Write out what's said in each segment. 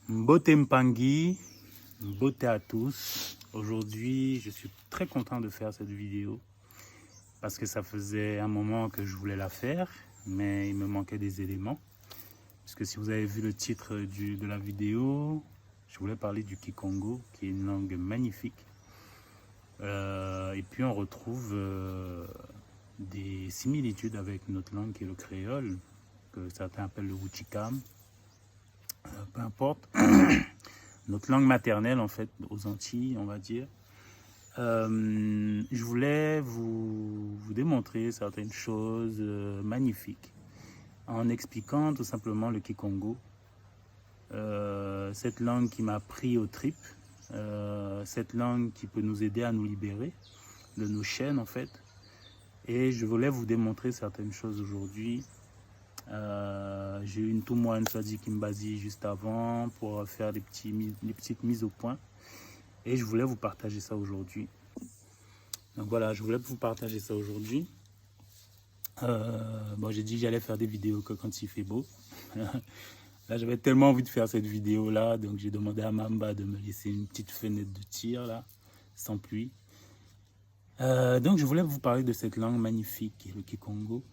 Mbote Mpangi, beauté à tous. Aujourd'hui, je suis très content de faire cette vidéo parce que ça faisait un moment que je voulais la faire, mais il me manquait des éléments. Parce que si vous avez vu le titre de la vidéo, je voulais parler du Kikongo, qui est une langue magnifique. Et puis on retrouve des similitudes avec notre langue qui est le créole, que certains appellent le Wuchikam. Peu importe. Notre langue maternelle, en fait, aux Antilles, on va dire. Je voulais vous démontrer certaines choses magnifiques en expliquant tout simplement le Kikongo. Cette langue qui m'a pris aux tripes, cette langue qui peut nous aider à nous libérer de nos chaînes, en fait. Et je voulais vous démontrer certaines choses aujourd'hui. J'ai eu une Toumoine Swadi Kimbazi juste avant pour faire des petites mises au point. Et je voulais vous partager ça aujourd'hui. Donc voilà, je voulais vous partager ça aujourd'hui. Bon, j'ai dit que j'allais faire des vidéos que quand il fait beau. Là, j'avais tellement envie de faire cette vidéo-là. Donc j'ai demandé à Mamba de me laisser une petite fenêtre de tir, là, sans pluie. Donc je voulais vous parler de cette langue magnifique, le Kikongo.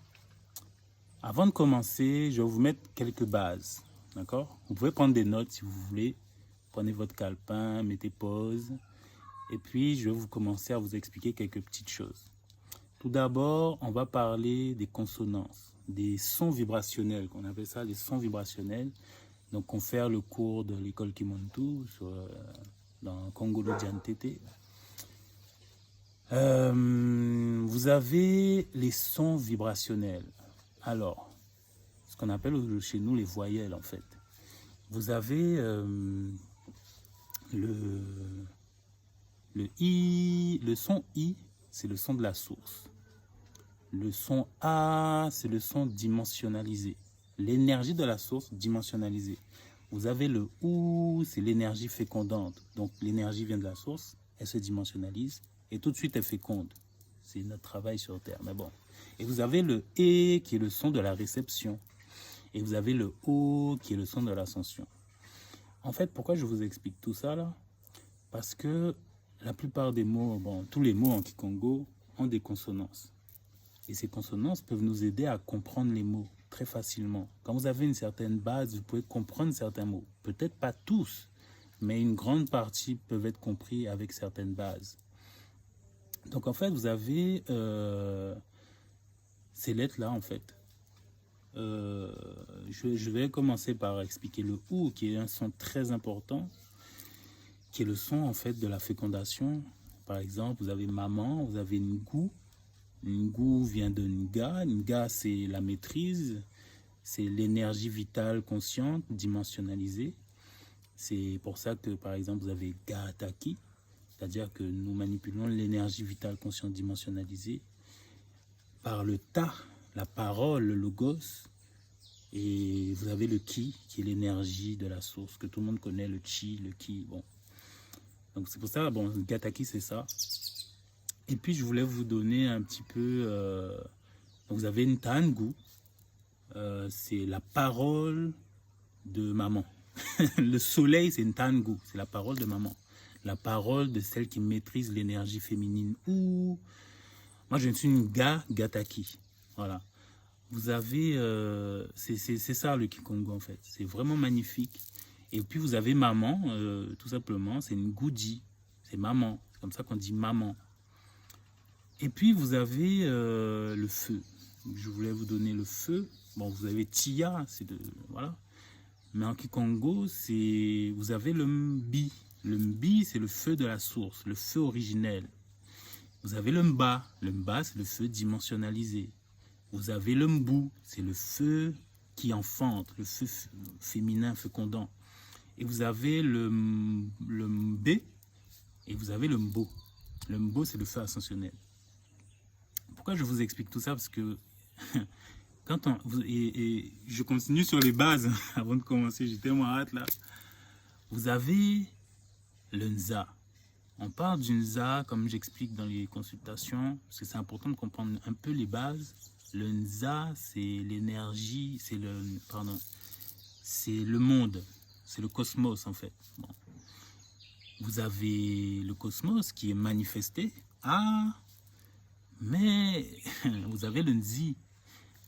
Avant de commencer, je vais vous mettre quelques bases, d'accord? Vous pouvez prendre des notes si vous voulez. Prenez votre calepin, mettez pause. Et puis, je vais vous commencer à vous expliquer quelques petites choses. Tout d'abord, on va parler des consonances, des sons vibrationnels, qu'on appelle ça les sons vibrationnels. Donc, on fait le cours de l'école Kimontu dans Congolo Diantete. Vous avez les sons vibrationnels. Alors, ce qu'on appelle chez nous les voyelles, en fait. Vous avez le I, le son I, c'est le son de la source. Le son A, c'est le son dimensionnalisé. L'énergie de la source dimensionnalisée. Vous avez le OU, c'est l'énergie fécondante. Donc, l'énergie vient de la source, elle se dimensionnalise et tout de suite, elle féconde. C'est notre travail sur Terre, mais bon. Et vous avez le E qui est le son de la réception. Et vous avez le O qui est le son de l'ascension. En fait, pourquoi je vous explique tout ça là? Parce que la plupart des mots, bon, tous les mots en Kikongo ont des consonances. Et ces consonances peuvent nous aider à comprendre les mots très facilement. Quand vous avez une certaine base, vous pouvez comprendre certains mots. Peut-être pas tous, mais une grande partie peuvent être compris avec certaines bases. Donc en fait, vous avez ces lettres-là, en fait. Je vais commencer par expliquer le OU, qui est un son très important, qui est le son, en fait, de la fécondation. Par exemple, vous avez maman, vous avez Ngou. Ngou vient de Nga. Nga, c'est la maîtrise, c'est l'énergie vitale consciente, dimensionnalisée. C'est pour ça que, par exemple, vous avez Gaataki, c'est-à-dire que nous manipulons l'énergie vitale consciente dimensionnalisée par le ta, la parole, le logos. Et vous avez le ki, qui est l'énergie de la source, que tout le monde connaît, le chi, le ki. Bon. Donc c'est pour ça, bon, Gaataki, c'est ça. Et puis je voulais vous donner un petit peu... donc vous avez Ntangu, c'est la parole de maman. Le soleil, c'est Ntangu, c'est la parole de maman. La parole de celle qui maîtrise l'énergie féminine. Ou moi, je suis une Gaataki. Voilà. Vous avez... c'est ça le Kikongo, en fait. C'est vraiment magnifique. Et puis, vous avez maman, tout simplement. C'est une Goudi. C'est maman. C'est comme ça qu'on dit maman. Et puis, vous avez le feu. Je voulais vous donner le feu. Bon, vous avez Tia, c'est de... Voilà. Mais en Kikongo, vous avez le Mbi. Le Mbi, c'est le feu de la source, le feu originel. Vous avez le Mba. Le Mba, c'est le feu dimensionnalisé. Vous avez le Mbou, c'est le feu qui enfante, le feu féminin fécondant. Et vous avez le Mbé et vous avez le Mbo. Le Mbo, c'est le feu ascensionnel. Pourquoi je vous explique tout ça? Parce que quand et je continue sur les bases avant de commencer, j'ai tellement hâte là. Vous avez le Nza. On parle du Nza, comme j'explique dans les consultations, parce que c'est important de comprendre un peu les bases. Le Nza, c'est l'énergie, c'est le monde. c'est le cosmos en fait. Bon. Vous avez le cosmos qui est manifesté. Ah, mais vous avez le Nzi.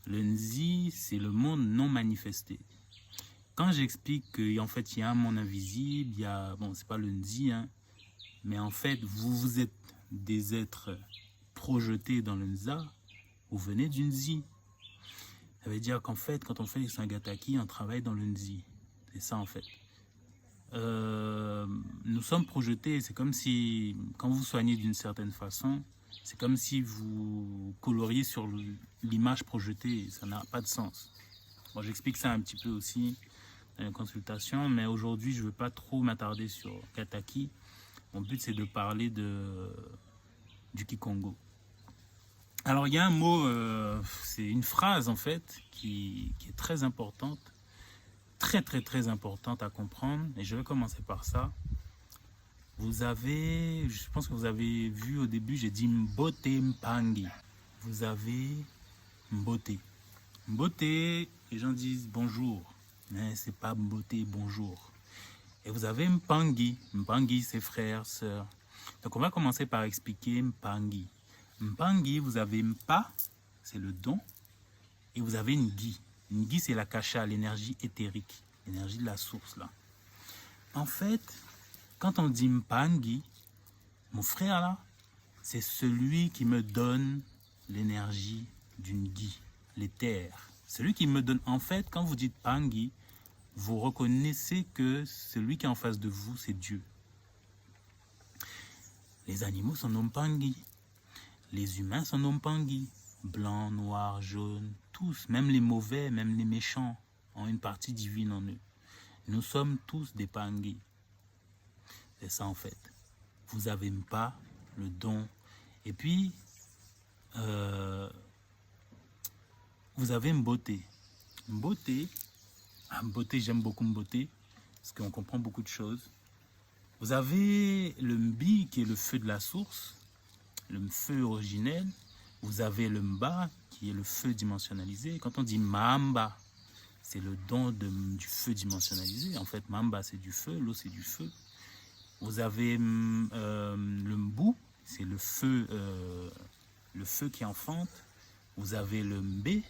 Le Nzi, c'est le monde non manifesté. Quand j'explique qu'en fait, il y a un monde invisible, il y a, bon, c'est pas le Nzi, hein, mais en fait, vous êtes des êtres projetés dans le Nza, vous venez du Nzi. Ça veut dire qu'en fait, quand on fait les Sangataki, on travaille dans le Nzi. C'est ça, en fait. Nous sommes projetés, c'est comme si, quand vous soignez d'une certaine façon, c'est comme si vous coloriez sur l'image projetée, ça n'a pas de sens. Bon, j'explique ça un petit peu aussi dans les consultations, mais aujourd'hui, je ne veux pas trop m'attarder sur Kataki. Mon but, c'est de parler du Kikongo. Alors, il y a un mot, c'est une phrase, en fait, qui est très importante, très importante à comprendre, et je vais commencer par ça. Vous avez, je pense que vous avez vu au début, j'ai dit Mbote Mpangi. Vous avez Mbote. Mbote, les gens disent bonjour, mais c'est pas Mbote bonjour. Et vous avez Mpangi. Mpangi, c'est frères, sœurs. Donc on va commencer par expliquer Mpangi. Mpangi, vous avez Mpa, c'est le don, et vous avez Ngi. Ngi, c'est la kasha, l'énergie éthérique, l'énergie de la source là. En fait, quand on dit Mpangi, mon frère là, c'est celui qui me donne l'énergie du Ngi, l'éther. Celui qui me donne, en fait, quand vous dites Pangi, vous reconnaissez que celui qui est en face de vous, c'est Dieu. Les animaux sont nommés Pangi. Les humains sont nommés Pangi. Blanc, noir, jaune, tous, même les mauvais, même les méchants, ont une partie divine en eux. Nous sommes tous des Pangi. C'est ça en fait. Vous avez pas le don. Et puis, vous avez Mbote. Mbote, j'aime beaucoup Mbote, parce qu'on comprend beaucoup de choses. Vous avez le Mbi, qui est le feu de la source, le feu originel. Vous avez le Mba, qui est le feu dimensionnalisé. Quand on dit Mamba, c'est le don du feu dimensionnalisé. En fait, Mamba, c'est du feu, l'eau, c'est du feu. Vous avez le Mbu, c'est le feu qui enfante. Vous avez le Mbé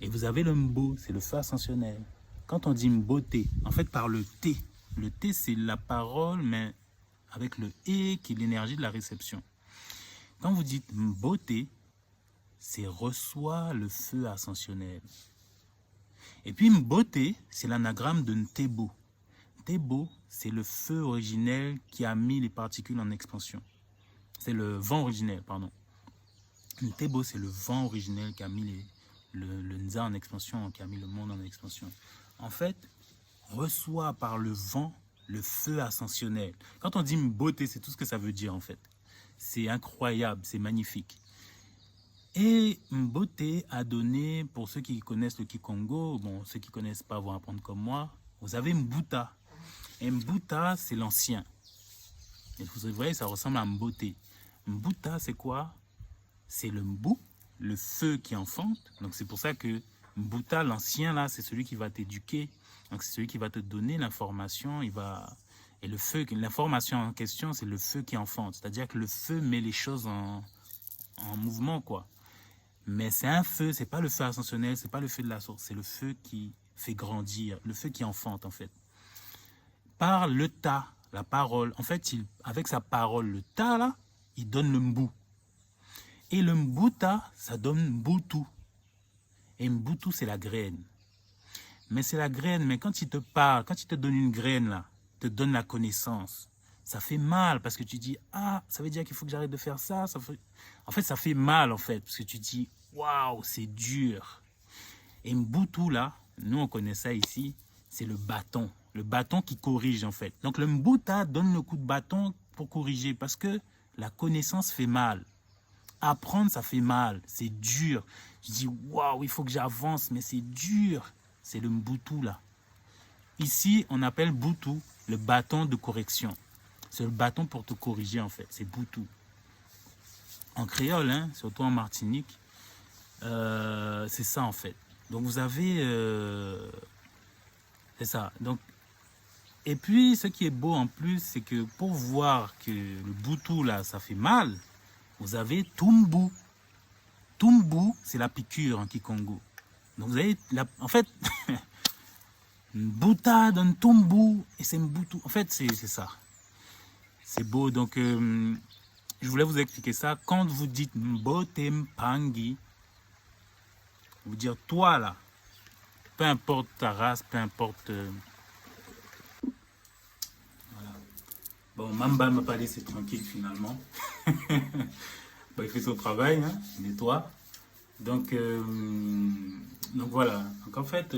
et vous avez le Mbo, c'est le feu ascensionnel. Quand on dit Mbote, en fait par le T c'est la parole, mais avec le E qui est l'énergie de la réception. Quand vous dites Mbote, c'est reçoit le feu ascensionnel. Et puis Mbote, c'est l'anagramme de Ntebo. Ntebo, c'est le feu originel qui a mis les particules en expansion. C'est le vent originel, pardon. Ntebo, c'est le vent originel qui a mis le Nza en expansion, qui a mis le monde en expansion. En fait, reçoit par le vent le feu ascensionnel. Quand on dit Mbote, c'est tout ce que ça veut dire en fait. C'est incroyable, c'est magnifique. Et Mbote a donné, pour ceux qui connaissent le Kikongo, bon, ceux qui ne connaissent pas vont apprendre comme moi, vous avez Mbuta. Et Mbuta, c'est l'ancien. Et vous voyez, ça ressemble à Mbote. Mbuta, c'est quoi? C'est le Mbu, le feu qui enfante. Donc c'est pour ça que Mbuta, l'ancien, là, c'est celui qui va t'éduquer. Donc c'est celui qui va te donner l'information. Et le feu, l'information en question, c'est le feu qui enfante. C'est-à-dire que le feu met les choses en mouvement, quoi. Mais c'est un feu, c'est pas le feu ascensionnel, c'est pas le feu de la source, c'est le feu qui fait grandir, le feu qui enfante, en fait. Par le ta, la parole, en fait, avec sa parole, le ta, là, il donne le Mbu. Et le Mbuta, ça donne Mbutu. Et Mbutu, c'est la graine. Mais c'est la graine, mais quand il te parle, quand il te donne une graine, là, te donne la connaissance, ça fait mal parce que tu dis, ah, ça veut dire qu'il faut que j'arrête de faire ça. En fait, ça fait mal, en fait, parce que tu dis, waouh, c'est dur. Et Mbutu, là, nous, on connaît ça ici, c'est le bâton qui corrige, en fait. Donc, le Mbuta donne le coup de bâton pour corriger parce que la connaissance fait mal. Apprendre, ça fait mal, c'est dur. Je dis, waouh, il faut que j'avance, mais c'est dur. C'est le Mbutu, là. Ici, on appelle Butu le bâton de correction. C'est le bâton pour te corriger, en fait. C'est Butu. En créole, hein, surtout en Martinique, c'est ça, en fait. Donc, vous avez... c'est ça. Donc, Et puis, ce qui est beau en plus, c'est que pour voir que le boutou, là, ça fait mal, vous avez tumbu. Tumbu, c'est la piqûre en Kikongo. Donc, vous avez, en fait, une boutade, un tumbu, et c'est un boutou. En fait, c'est ça. C'est beau. Donc, je voulais vous expliquer ça. Quand vous dites Mbotempangi, vous dire toi, là, peu importe ta race, peu importe... voilà. Bon, Mamba m'a pas laissé tranquille finalement. Bon, il fait son travail, hein, il nettoie. Donc voilà. Donc en fait,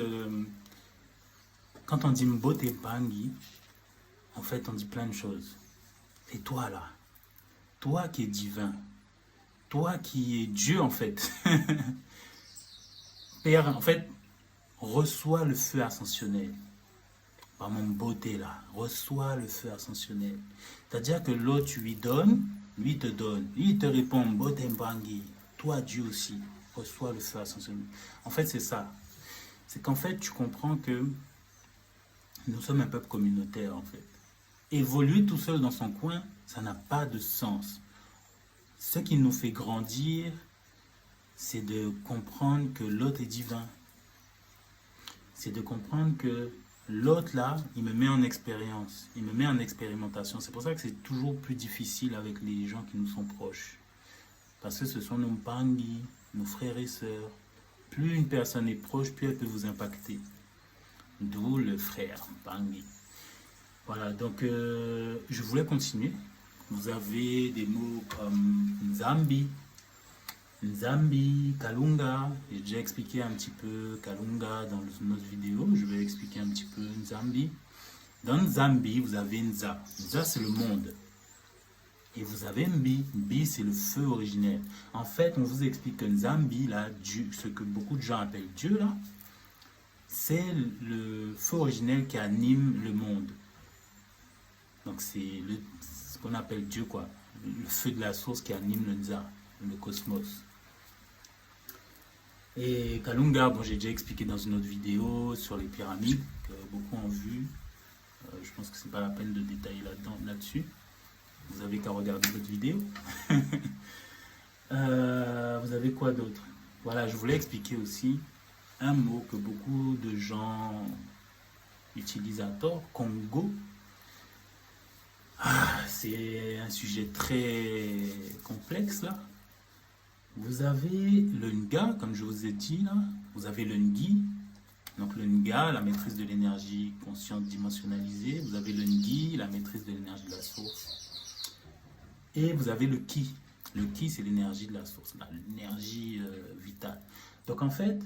quand on dit Mbote Pangi, en fait, on dit plein de choses. Et toi là, toi qui es divin, toi qui es Dieu en fait, Père, en fait, reçois le feu ascensionnel. Par mon beauté là, reçois le feu ascensionnel. C'est-à-dire que l'autre, tu lui donnes, lui te donne. Lui il te répond, beauté mbangi. Toi, Dieu aussi, reçois le feu ascensionnel. En fait, c'est ça. C'est qu'en fait, tu comprends que nous sommes un peuple communautaire en fait. Évoluer tout seul dans son coin, ça n'a pas de sens. Ce qui nous fait grandir, c'est de comprendre que l'autre est divin. C'est de comprendre que l'autre là, il me met en expérience, il me met en expérimentation. C'est pour ça que c'est toujours plus difficile avec les gens qui nous sont proches. Parce que ce sont nos mpangi, nos frères et sœurs. Plus une personne est proche, plus elle peut vous impacter. D'où le frère mpangi. Voilà, donc je voulais continuer. Vous avez des mots comme Nzambi, Nzambi, Kalunga. J'ai déjà expliqué un petit peu Kalunga dans notre vidéo. Je vais expliquer un petit peu Nzambi. Dans Nzambi, vous avez Nza. Nza, c'est le monde. Et vous avez Mbi. Mbi, c'est le feu originel. En fait, on vous explique que Nzambi, là, Dieu, ce que beaucoup de gens appellent Dieu, là, c'est le feu originel qui anime le monde. Donc, c'est ce qu'on appelle Dieu, quoi. Le feu de la source qui anime le Nza, le cosmos. Et Kalunga, bon, j'ai déjà expliqué dans une autre vidéo sur les pyramides, que beaucoup ont vu. Je pense que c'est pas la peine de détailler là-dessus. Vous avez qu'à regarder votre vidéo. Vous avez quoi d'autre? Voilà, je voulais expliquer aussi un mot que beaucoup de gens utilisent à tort, Congo. C'est un sujet très complexe là. Vous avez le Nga, comme je vous ai dit là. Vous avez le Ngi. Donc le Nga, la maîtrise de l'énergie consciente dimensionnalisée. Vous avez le Ngi, la maîtrise de l'énergie de la source. Et vous avez le Ki. Le Ki, c'est l'énergie de la source, l'énergie vitale. Donc en fait,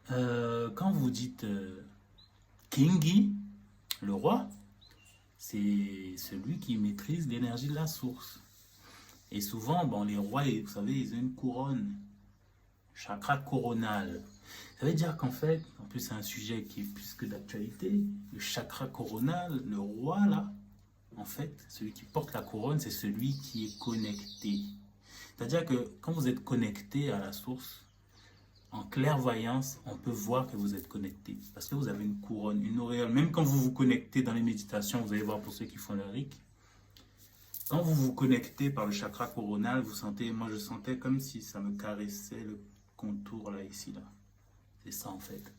quand vous dites Kingi, le roi, c'est celui qui maîtrise l'énergie de la source. Et souvent, bon, les rois, vous savez, ils ont une couronne, chakra coronal. Ça veut dire qu'en fait, en plus c'est un sujet qui est plus que d'actualité, le chakra coronal, le roi là, en fait, celui qui porte la couronne, c'est celui qui est connecté. C'est-à-dire que quand vous êtes connecté à la source, en clairvoyance, on peut voir que vous êtes connecté. Parce que vous avez une couronne, une auréole. Même quand vous vous connectez dans les méditations, vous allez voir pour ceux qui font le RIC, quand vous vous connectez par le chakra coronal, vous sentez, moi je sentais comme si ça me caressait le contour là, ici, là. C'est ça en fait.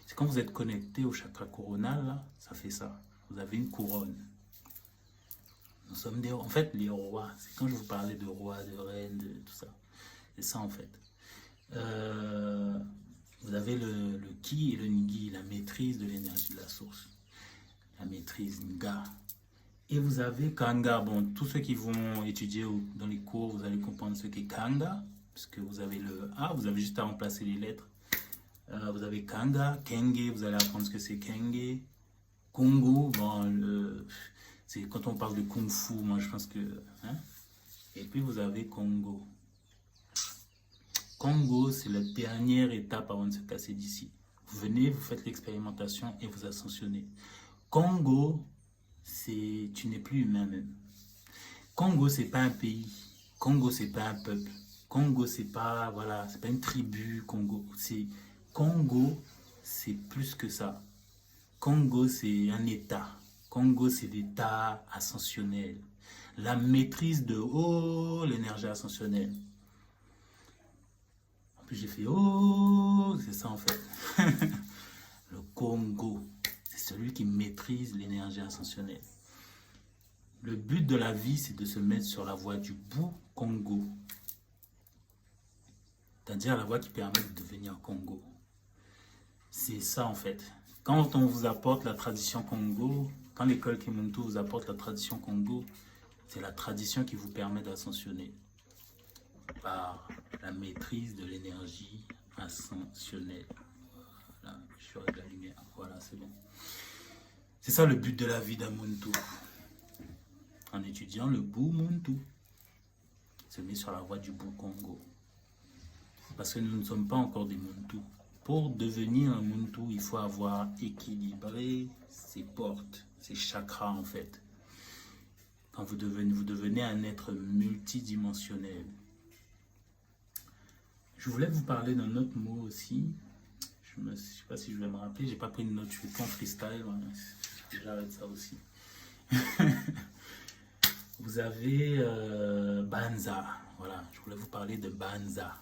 C'est quand vous êtes connecté au chakra coronal, là, ça fait ça. Vous avez une couronne. Nous sommes des, en fait, les rois. C'est quand je vous parlais de rois, de reines, de tout ça. C'est ça en fait. Vous avez le Ki et le Ngi, la maîtrise de l'énergie de la source. La maîtrise Nga. Et vous avez Kanga. Bon, tous ceux qui vont étudier dans les cours, vous allez comprendre ce qu'est Kanga. Parce que vous avez le A, vous avez juste à remplacer les lettres. Vous avez Kanga, Kenge, vous allez apprendre ce que c'est Kenge. Kongo, bon, c'est quand on parle de Kung Fu, moi je pense que... Hein? Et puis vous avez Congo. Congo, c'est la dernière étape avant de se casser d'ici. Vous venez, vous faites l'expérimentation et vous ascensionnez. Congo, tu n'es plus humain même. Congo, c'est pas un pays. Congo, c'est pas un peuple. Congo, c'est pas, voilà, c'est pas une tribu. Congo, c'est plus que ça. Congo, c'est un état. Congo, c'est l'état ascensionnel. La maîtrise de l'énergie ascensionnelle. En plus, j'ai fait c'est ça en fait. Le Congo, c'est celui qui maîtrise l'énergie ascensionnelle. Le but de la vie, c'est de se mettre sur la voie du bout Congo. C'est-à-dire la voie qui permet de devenir Congo. C'est ça en fait. Quand on vous apporte la tradition Congo, quand l'école Kimuntu vous apporte la tradition Congo, c'est la tradition qui vous permet d'ascensionner par la maîtrise de l'énergie ascensionnelle. Voilà, je ferai de la lumière. Voilà, c'est bon. C'est ça le but de la vie d'un Muntu. En étudiant le bout Muntu, se met sur la voie du bout Congo. Parce que nous ne sommes pas encore des Muntu. Pour devenir un Muntu, il faut avoir équilibré ses portes, ses chakras en fait. Quand vous devenez un être multidimensionnel. Je voulais vous parler d'un autre mot aussi. Je ne sais pas si je vais me rappeler. J'ai pas pris de notes. Je suis pas en freestyle. J'arrête ça aussi. Vous avez Banza. Voilà, je voulais vous parler de Banza.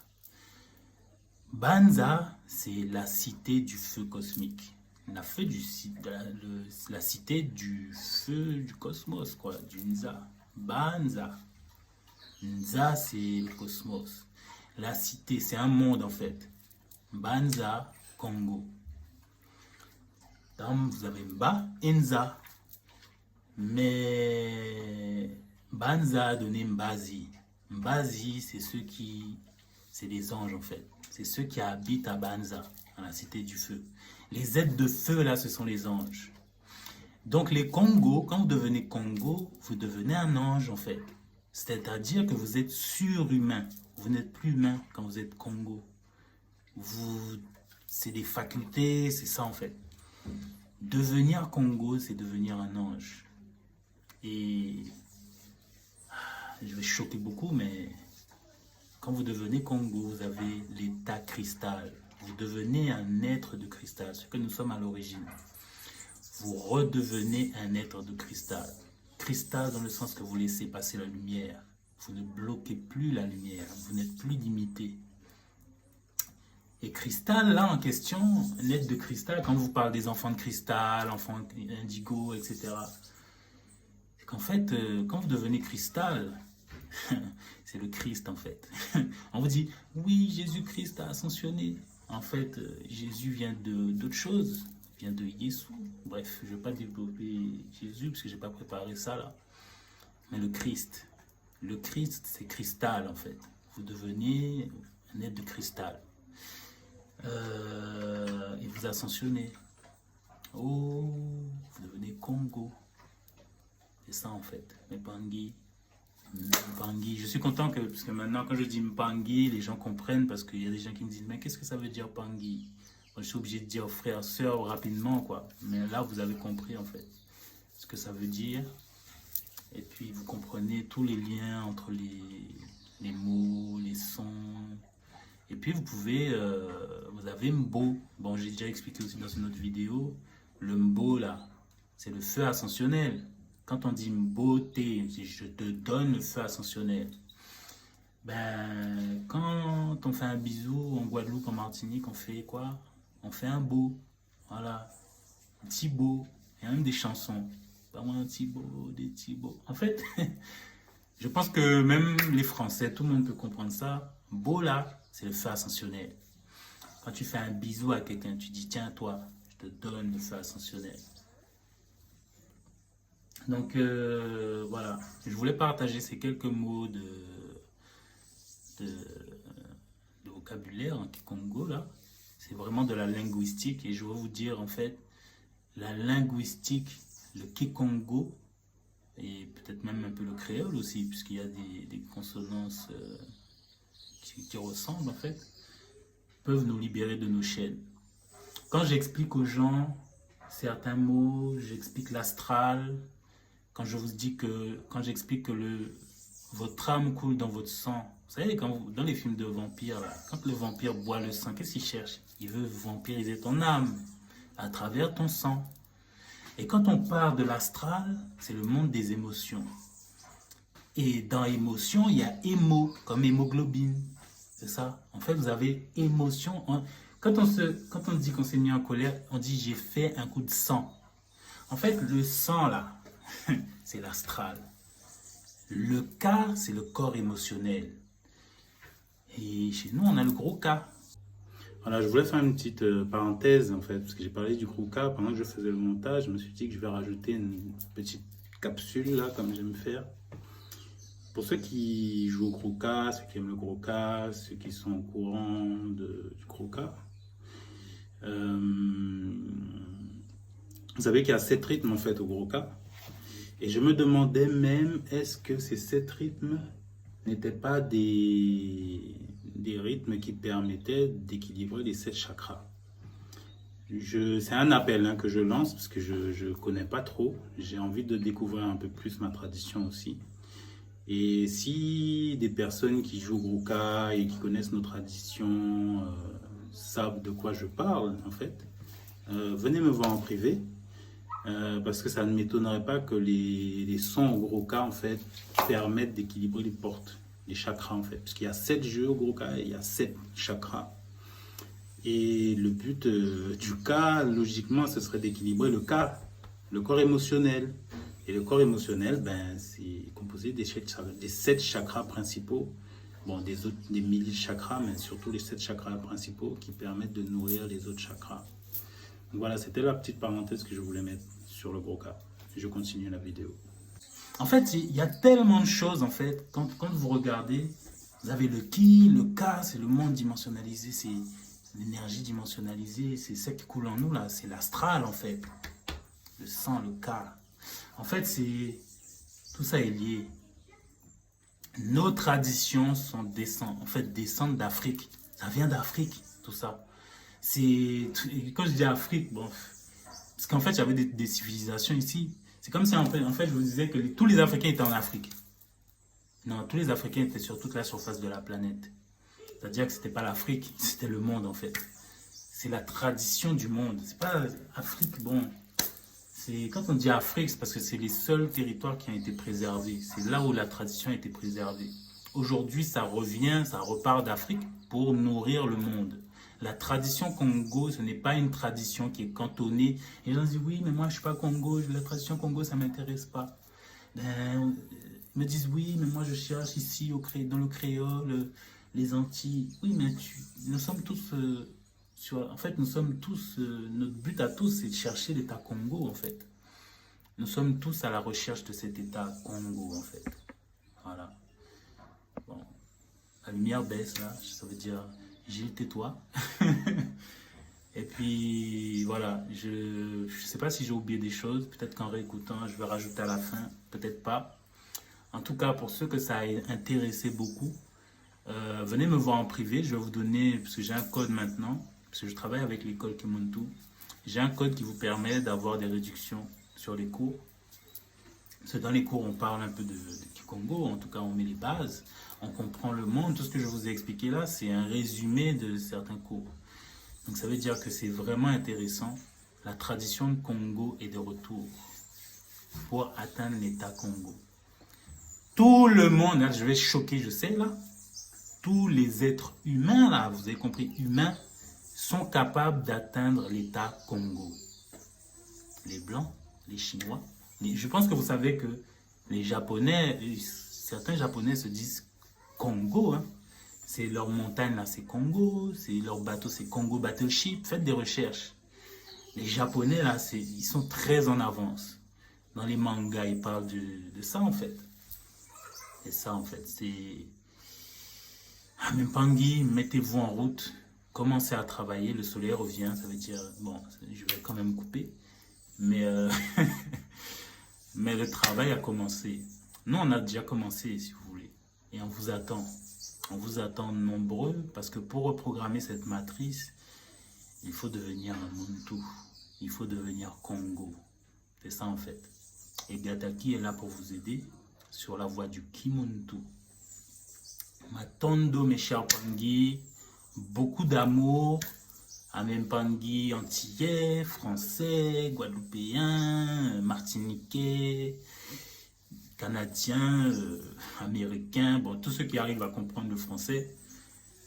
Banza, c'est la cité du feu cosmique. La cité du feu du cosmos, quoi, du Nza. Banza. Nza, c'est le cosmos. La cité, c'est un monde en fait. Banza, Congo. Donc, vous avez Mba et Nza. Mais Banza a donné Mbazi. Mbazi, c'est les anges en fait. C'est ceux qui habitent à Banza, dans la cité du feu. Les êtres de feu, là, ce sont les anges. Donc les Congos, quand vous devenez Congo, vous devenez un ange en fait. C'est-à-dire que vous êtes surhumain. Vous n'êtes plus humain quand vous êtes Congo. C'est des facultés, c'est ça en fait. Devenir Congo, c'est devenir un ange. Et je vais choquer beaucoup, mais quand vous devenez Congo, vous avez l'état cristal. Vous devenez un être de cristal, ce que nous sommes à l'origine. Vous redevenez un être de cristal. Cristal dans le sens que vous laissez passer la lumière. Vous ne bloquez plus la lumière. Vous n'êtes plus limité. Et cristal, là en question, un être de cristal, quand vous parlez des enfants de cristal, enfants indigo, etc., c'est qu'en fait, quand vous devenez cristal, c'est le Christ en fait. On vous dit, oui, Jésus-Christ a ascensionné. En fait, Jésus vient d'autre chose, vient de Yeshua. Bref, je ne vais pas développer Jésus parce que je n'ai pas préparé ça là. Mais le Christ, c'est cristal en fait. Vous devenez un être de cristal. Et vous ascensionnez. Oh, vous devenez Congo. C'est ça en fait. Mpangi. Je suis content parce que maintenant quand je dis Mpangi, les gens comprennent parce qu'il y a des gens qui me disent mais qu'est-ce que ça veut dire Pangi? Moi, je suis obligé de dire aux frères, sœurs rapidement quoi. Mais là vous avez compris en fait ce que ça veut dire. Et puis vous comprenez tous les liens entre les mots, les sons. Et puis vous avez Mbo. Bon, j'ai déjà expliqué aussi dans une autre vidéo. Le Mbo là, c'est le feu ascensionnel. Quand on dit beauté, je te donne le feu ascensionnel. Ben, quand on fait un bisou en Guadeloupe, en Martinique, on fait quoi? On fait un beau. Voilà. Un petit beau. Il y a même des chansons. Pas moi un petit beau, des petits beaux. En fait, je pense que même les Français, tout le monde peut comprendre ça. Beau là, c'est le feu ascensionnel. Quand tu fais un bisou à quelqu'un, tu dis tiens toi, je te donne le feu ascensionnel. Donc voilà, je voulais partager ces quelques mots de vocabulaire en Kikongo là. C'est vraiment de la linguistique et je vais vous dire en fait la linguistique, le Kikongo et peut-être même un peu le créole aussi puisqu'il y a des consonances qui ressemblent en fait, peuvent nous libérer de nos chaînes. Quand j'explique aux gens certains mots, j'explique l'astral. Quand je vous dis quand j'explique que votre âme coule dans votre sang, vous savez, dans les films de vampires, là, quand le vampire boit le sang, qu'est-ce qu'il cherche? Il veut vampiriser ton âme à travers ton sang. Et quand on parle de l'astral, c'est le monde des émotions. Et dans émotion, il y a émo, comme hémoglobine. C'est ça. En fait, vous avez émotion. Quand on dit qu'on s'est mis en colère, on dit j'ai fait un coup de sang. En fait, le sang, là, c'est l'astral. Le K, c'est le corps émotionnel. Et chez nous, on a le gros K. Voilà, je voulais faire une petite parenthèse, en fait, parce que j'ai parlé du gros K. Pendant que je faisais le montage, je me suis dit que je vais rajouter une petite capsule, là, comme j'aime faire. Pour ceux qui jouent au gros K, ceux qui aiment le gros K, ceux qui sont au courant du gros K, vous savez qu'il y a 7 rythmes, en fait, au gros K. Et je me demandais même, est-ce que ces 7 rythmes n'étaient pas des rythmes qui permettaient d'équilibrer les 7 chakras. C'est un appel que je lance parce que je ne connais pas trop. J'ai envie de découvrir un peu plus ma tradition aussi. Et si des personnes qui jouent au gros K et qui connaissent nos traditions savent de quoi je parle, en fait, venez me voir en privé. Parce que ça ne m'étonnerait pas que les sons au gros K, en fait, permettent d'équilibrer les portes, les chakras, en fait. Parce qu'il y a 7 jeux au gros K et il y a 7 chakras. Et le but du K, logiquement, ce serait d'équilibrer le K, le corps émotionnel. Et le corps émotionnel, c'est composé des 7 chakras principaux. Bon, des 1000 chakras, mais surtout les 7 chakras principaux qui permettent de nourrir les autres chakras. Donc voilà, c'était la petite parenthèse que je voulais mettre sur le gros K. Je continue la vidéo. En fait, il y a tellement de choses, en fait. Quand vous regardez, vous avez le Ki, le K, c'est le monde dimensionnalisé, c'est l'énergie dimensionnalisée, c'est ce qui coule en nous, là. C'est l'astral, en fait. Le sang, le K. En fait, tout ça est lié. Nos traditions descendent d'Afrique. Ça vient d'Afrique, tout ça. Quand je dis Afrique, bon, parce qu'en fait, il y avait des civilisations ici. C'est comme si, en fait, je vous disais que tous les Africains étaient en Afrique. Non, tous les Africains étaient sur toute la surface de la planète. C'est-à-dire que ce n'était pas l'Afrique, c'était le monde, en fait. C'est la tradition du monde. C'est pas Afrique, bon. Quand on dit Afrique, c'est parce que c'est les seuls territoires qui ont été préservés. C'est là où la tradition a été préservée. Aujourd'hui, ça repart d'Afrique pour nourrir le monde. La tradition Congo, ce n'est pas une tradition qui est cantonnée. Les gens disent, oui, mais moi, je ne suis pas Congo. La tradition Congo, ça ne m'intéresse pas. Ils me disent, oui, mais moi, je cherche ici, dans le créole, les Antilles. Oui, mais nous sommes tous... notre but à tous, c'est de chercher l'État Congo, en fait. Nous sommes tous à la recherche de cet État Congo, en fait. Voilà. Bon. La lumière baisse, là. Ça veut dire... Gilles, tais-toi. Et puis, voilà, je ne sais pas si j'ai oublié des choses. Peut-être qu'en réécoutant, je vais rajouter à la fin. Peut-être pas. En tout cas, pour ceux que ça a intéressé beaucoup, venez me voir en privé. Je vais vous donner, parce que j'ai un code maintenant, parce que je travaille avec l'école Kimuntu. J'ai un code qui vous permet d'avoir des réductions sur les cours. Parce que dans les cours, on parle un peu de Kikongo. En tout cas, on met les bases. On comprend le monde. Tout ce que je vous ai expliqué là, c'est un résumé de certains cours. Donc ça veut dire que c'est vraiment intéressant. La tradition de Congo est de retour pour atteindre l'état Congo. Tout le monde, là, je vais choquer, je sais là, tous les êtres humains, là, vous avez compris, humains, sont capables d'atteindre l'état Congo. Les Blancs, les Chinois. Je pense que vous savez que les Japonais, certains Japonais se disent Congo, hein. C'est leur montagne là, c'est Congo, c'est leur bateau, c'est Congo Battleship. Faites des recherches. Les Japonais là, ils sont très en avance. Dans les mangas, ils parlent de ça en fait. Et ça en fait, c'est... Mpangi, mettez-vous en route, commencez à travailler, le soleil revient, ça veut dire, bon, je vais quand même couper, mais, mais le travail a commencé. Nous, on a déjà commencé, si vous voulez, et on vous attend. On vous attend nombreux, parce que pour reprogrammer cette matrice, il faut devenir un Muntu, il faut devenir Congo. C'est ça en fait. Et Gataki est là pour vous aider sur la voie du Kimuntu. Matondo, mes chers Pangui, beaucoup d'amour à mes Pangui antillais, français, guadeloupéens, Martiniquais, Canadiens, Américains, bon, tous ceux qui arrivent à comprendre le français,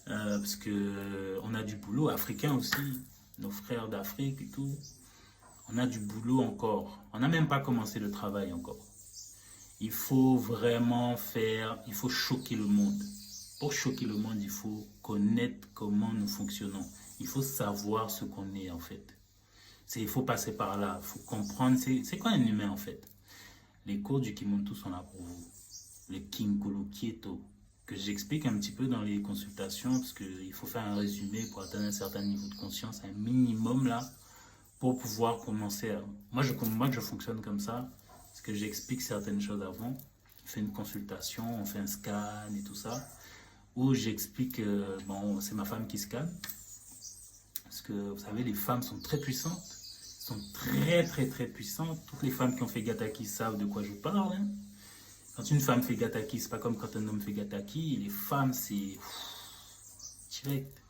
parce que on a du boulot, Africains aussi, nos frères d'Afrique et tout, on a du boulot encore. On n'a même pas commencé le travail encore. Il faut vraiment il faut choquer le monde. Pour choquer le monde, il faut connaître comment nous fonctionnons. Il faut savoir ce qu'on est en fait. Il faut passer par là, il faut comprendre c'est quoi un humain en fait. Les cours du Kimuntu sont là pour vous. Le Kinkolo Kieto, que j'explique un petit peu dans les consultations, parce qu'il faut faire un résumé pour atteindre un certain niveau de conscience, un minimum là, pour pouvoir commencer à... Moi, je fonctionne comme ça, parce que j'explique certaines choses avant. On fait une consultation, on fait un scan et tout ça, où j'explique, bon, c'est ma femme qui scanne, parce que vous savez, les femmes sont très puissantes, sont très très très puissantes. Toutes les femmes qui ont fait Gataki savent de quoi je parle. Hein. Quand une femme fait Gataki, c'est pas comme quand un homme fait Gataki. Les femmes, c'est direct.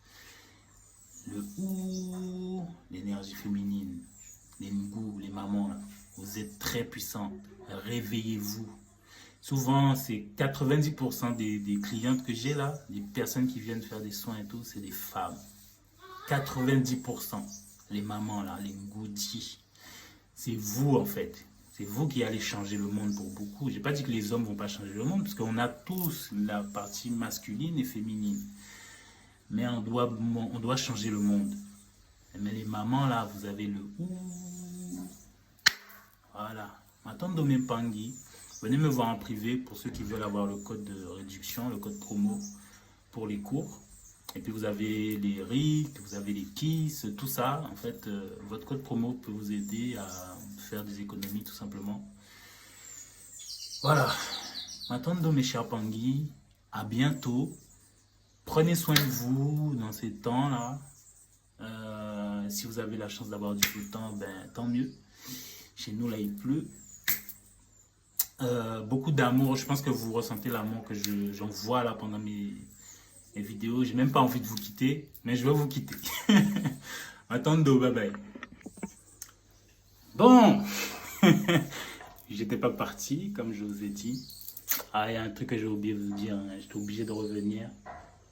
Le ou, l'énergie féminine, les ngou, les mamans, là, vous êtes très puissantes. Réveillez-vous. Souvent, c'est 90% des clientes que j'ai là, des personnes qui viennent faire des soins et tout, c'est des femmes. 90%. Les mamans là, les ngoudis. C'est vous en fait. C'est vous qui allez changer le monde pour beaucoup. J'ai pas dit que les hommes vont pas changer le monde, parce qu'on a tous la partie masculine et féminine. Mais on doit changer le monde. Mais les mamans là, vous avez le ouh. Voilà. Maintenant, Domé Pangui, venez me voir en privé pour ceux qui veulent avoir le code de réduction, le code promo pour les cours. Et puis vous avez les RIC, vous avez les KISS, tout ça. En fait, votre code promo peut vous aider à faire des économies tout simplement. Voilà. Maintenant, mes chers Pangui, à bientôt. Prenez soin de vous dans ces temps-là. Si vous avez la chance d'avoir du beau temps, ben, tant mieux. Chez nous, là, il pleut. Beaucoup d'amour. Je pense que vous ressentez l'amour que j'envoie là pendant mes vidéos. J'ai même pas envie de vous quitter, mais je vais vous quitter. Attendez, bye bye. Bon, j'étais pas parti, comme je vous ai dit. Ah, il y a un truc que j'ai oublié de vous dire. Hein. J'étais obligé de revenir.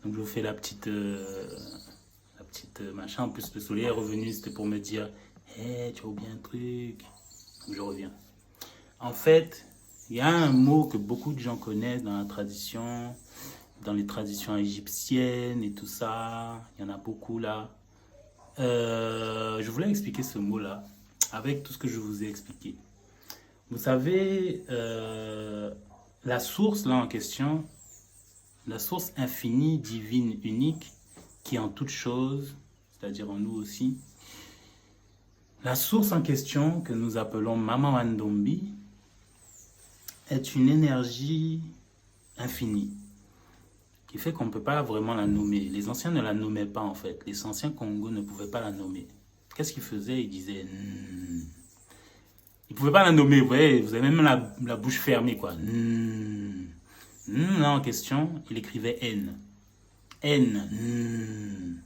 Donc, je vous fais la petite machin. En plus, le soleil est revenu. C'était pour me dire, hey, tu as oublié un truc. Donc, je reviens. En fait, il y a un mot que beaucoup de gens connaissent dans la tradition, dans les traditions égyptiennes et tout ça. Il y en a beaucoup là. Je voulais expliquer ce mot-là avec tout ce que je vous ai expliqué. Vous savez, la source là en question, la source infinie, divine, unique, qui est en toute chose, c'est-à-dire en nous aussi, la source en question que nous appelons Mama Wandombi est une énergie infinie qui fait qu'on ne peut pas vraiment la nommer. Les anciens ne la nommaient pas en fait. Les anciens Congos ne pouvaient pas la nommer. Qu'est-ce qu'ils faisaient? Ils disaient... Ils ne pouvaient pas la nommer, vous voyez, vous avez même la bouche fermée quoi. Là en question, il écrivait N. N.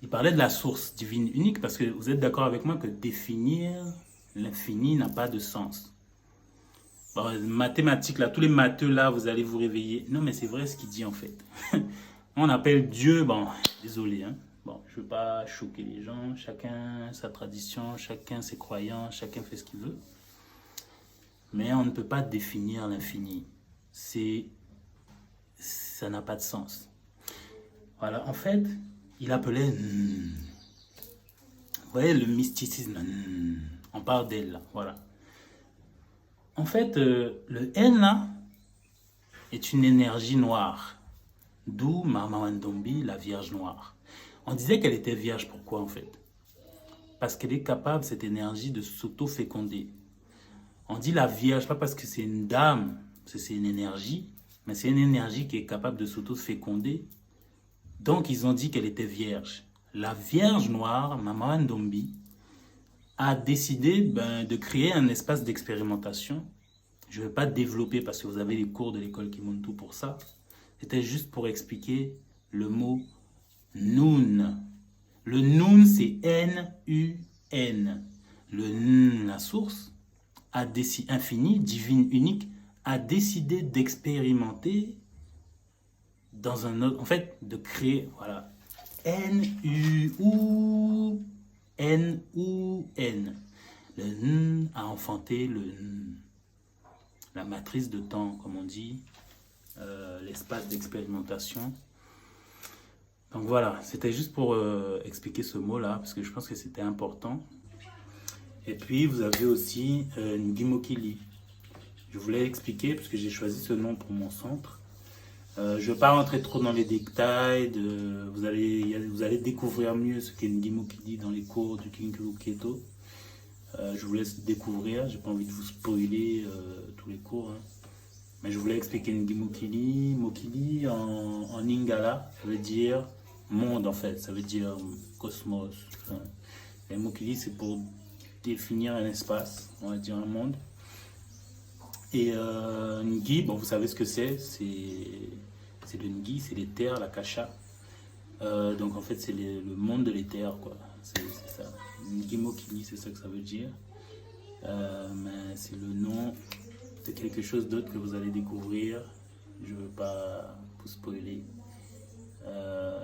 Il parlait de la source divine unique parce que vous êtes d'accord avec moi que définir l'infini n'a pas de sens. Bon, mathématiques, là, tous les matheux, là, vous allez vous réveiller. Non, mais c'est vrai ce qu'il dit, en fait. On appelle Dieu, bon, désolé, hein. Bon, je ne veux pas choquer les gens. Chacun sa tradition, chacun ses croyances, chacun fait ce qu'il veut. Mais on ne peut pas définir l'infini. Ça n'a pas de sens. Voilà, en fait, il appelait... Vous voyez, le mysticisme. On parle d'elle, là, voilà. En fait, le N là est une énergie noire, d'où Mama Wandombi, la Vierge noire. On disait qu'elle était vierge, pourquoi en fait? Parce qu'elle est capable, cette énergie, de s'auto-féconder. On dit la Vierge, pas parce que c'est une dame, parce que c'est une énergie, mais c'est une énergie qui est capable de s'auto-féconder. Donc ils ont dit qu'elle était vierge. La Vierge noire, Mama Wandombi, a décidé de créer un espace d'expérimentation. Je ne vais pas développer parce que vous avez les cours de l'école Kimuntu pour ça. C'était juste pour expliquer le mot Nun. Le Nun, c'est N-U-N. Le N, la source, infinie, divine, unique, a décidé d'expérimenter dans un autre, en fait, de créer, voilà, N-U-O-N. Le N a enfanté le N. La matrice de temps, comme on dit, l'espace d'expérimentation. Donc voilà, c'était juste pour expliquer ce mot-là, parce que je pense que c'était important. Et puis, vous avez aussi Ngimokili. Je voulais expliquer, parce que j'ai choisi ce nom pour mon centre. Je ne vais pas rentrer trop dans les détails. Vous allez découvrir mieux ce qu'est Ngimokili dans les cours du Kinkuru Keto. Je vous laisse découvrir. Je n'ai pas envie de vous spoiler tous les cours. Hein. Mais je voulais expliquer Ngimokili. Mokili en Lingala, ça veut dire monde en fait. Ça veut dire cosmos. Enfin, et Mokili, c'est pour définir un espace, on va dire un monde. Et Ngi, bon, vous savez ce que c'est le Ngi, c'est l'éther, la kasha. Donc en fait, c'est le monde de l'éther, quoi. C'est ça. Ngimokili, c'est ça que ça veut dire. Mais c'est le nom de quelque chose d'autre que vous allez découvrir. Je ne veux pas vous spoiler.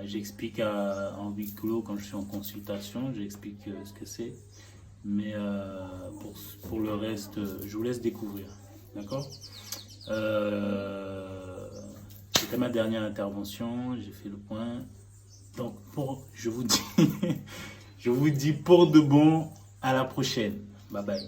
J'explique en huis clos quand je suis en consultation, j'explique ce que c'est. Mais pour le reste, je vous laisse découvrir. D'accord. C'était ma dernière intervention, j'ai fait le point. Donc, je vous dis, je vous dis pour de bon, à la prochaine. Bye bye.